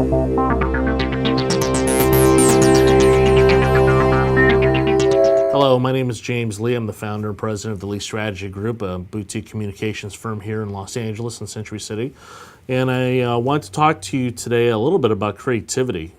Hello, my name is James Lee. I'm the founder and president of the Lee Strategy Group, a boutique communications firm here in Los Angeles and Century City. And I want to talk to you today a little bit about creativity.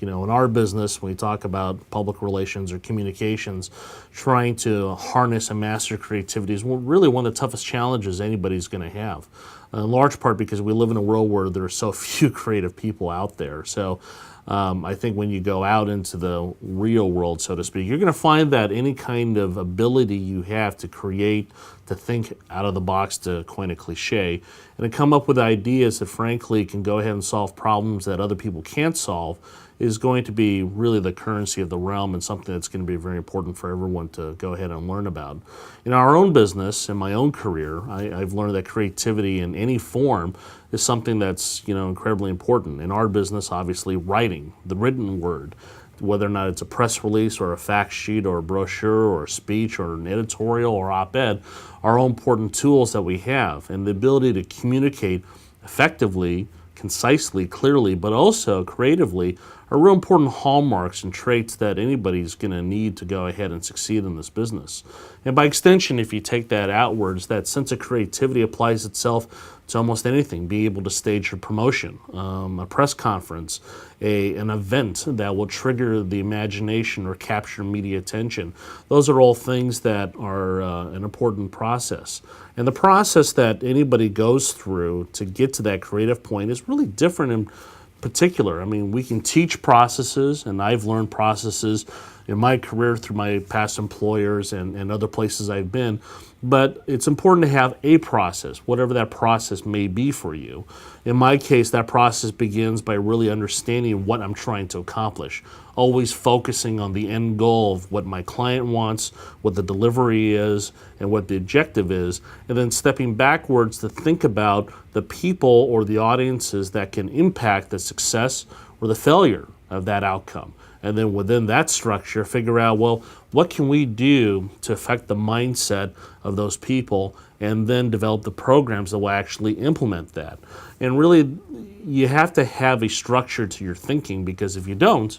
In our business, when we talk about public relations or communications, trying to harness and master creativity is really one of the toughest challenges anybody's going to have. In large part because we live in a world where there are so few creative people out there. So I think when you go out into the real world, so to speak, you're going to find that any kind of ability you have to create, to think out of the box, to coin a cliche, and to come up with ideas that frankly can go ahead and solve problems that other people can't solve is going to be really the currency of the realm and something that's going to be very important for everyone to go ahead and learn about. In our own business, in my own career, I've learned that creativity in any form is something that's incredibly important. In our business, obviously, writing, the written word, whether or not it's a press release or a fact sheet or a brochure or a speech or an editorial or op-ed, are all important tools that we have. And the ability to communicate effectively, concisely, clearly, but also creatively are real important hallmarks and traits that anybody's going to need to go ahead and succeed in this business. And by extension, if you take that outwards, that sense of creativity applies itself to almost anything. Be able to stage a promotion, a press conference, an event that will trigger the imagination or capture media attention. Those are all things that are an important process. And the process that anybody goes through to get to that creative point is really different in particular. I mean, we can teach processes, and I've learned processes in my career through my past employers and other places I've been, but it's important to have a process, whatever that process may be for you. In my case, that process begins by really understanding what I'm trying to accomplish, always focusing on the end goal of what my client wants, what the delivery is, and what the objective is, and then stepping backwards to think about the people or the audiences that can impact the success or the failure of that outcome. And then within that structure, figure out, well, what can we do to affect the mindset of those people, and then develop the programs that will actually implement that. And really, you have to have a structure to your thinking, because if you don't,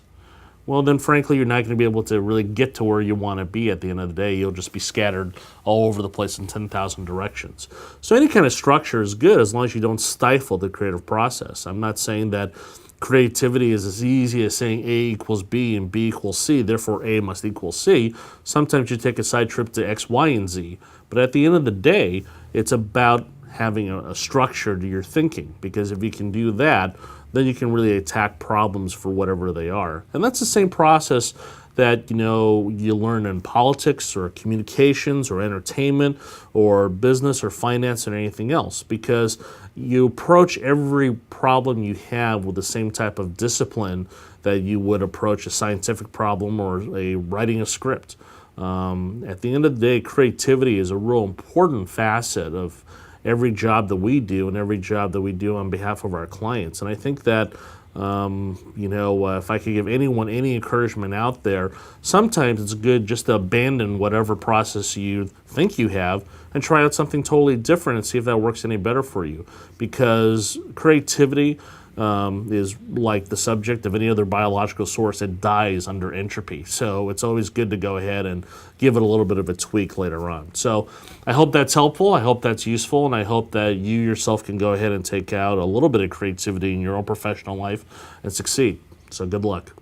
well, then frankly, you're not going to be able to really get to where you want to be at the end of the day. You'll just be scattered all over the place in 10,000 directions. So any kind of structure is good as long as you don't stifle the creative process. I'm not saying that creativity is as easy as saying A equals B and B equals C, therefore A must equal C. Sometimes you take a side trip to X, Y, and Z. But at the end of the day, it's about having a structure to your thinking, because if you can do that, then you can really attack problems for whatever they are. And that's the same process that you learn in politics or communications or entertainment or business or finance or anything else, because you approach every problem you have with the same type of discipline that you would approach a scientific problem or writing a script. At the end of the day, creativity is a real important facet of every job that we do and every job that we do on behalf of our clients. And I think that if I could give anyone any encouragement out there, sometimes it's good just to abandon whatever process you think you have and try out something totally different and see if that works any better for you. Because creativity is like the subject of any other biological source. It dies under entropy. So it's always good to go ahead and give it a little bit of a tweak later on. So I hope that's helpful. I hope that's useful. And I hope that you yourself can go ahead and take out a little bit of creativity in your own professional life and succeed. So good luck.